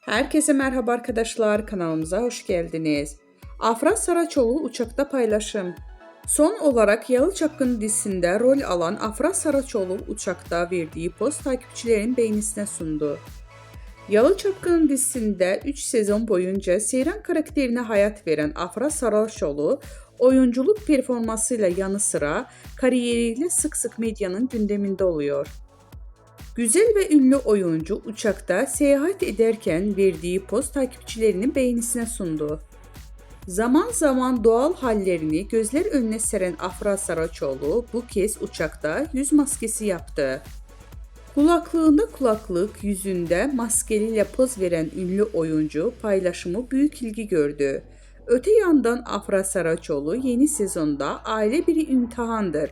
Herkese merhaba arkadaşlar, kanalımıza hoş geldiniz. Afra Saraçoğlu uçakta paylaşım. Son olarak Yalı Çapkını dizisinde rol alan Afra Saraçoğlu uçakta verdiği post takipçilerin beğenisine sundu. Yalı Çapkını dizisinde 3 sezon boyunca Seyran karakterine hayat veren Afra Saraçoğlu, oyunculuk performansıyla yanı sıra kariyeriyle sık sık medyanın gündeminde oluyor. Güzel ve ünlü oyuncu uçakta seyahat ederken verdiği poz takipçilerinin beğenisine sundu. Zaman zaman doğal hallerini gözler önüne seren Afra Saraçoğlu bu kez uçakta yüz maskesi yaptı. Kulaklığında kulaklık, yüzünde maskeliyle poz veren ünlü oyuncu paylaşımı büyük ilgi gördü. Öte yandan Afra Saraçoğlu yeni sezonda Aile Bir İmtihandır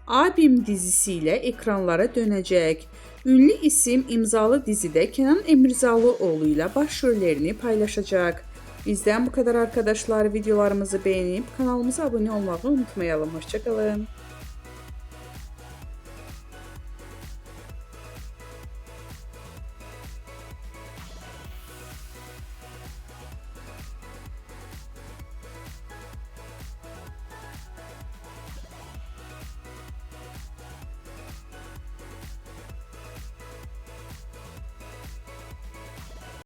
Abim dizisiyle ekranlara dönecek. Ünlü isim imzalı dizide Kenan Emirzalıoğlu ile başrollerini paylaşacak. Bizden bu kadar arkadaşlar. Videolarımızı beğenip kanalımıza abone olmayı unutmayalım. Hoşça kalın.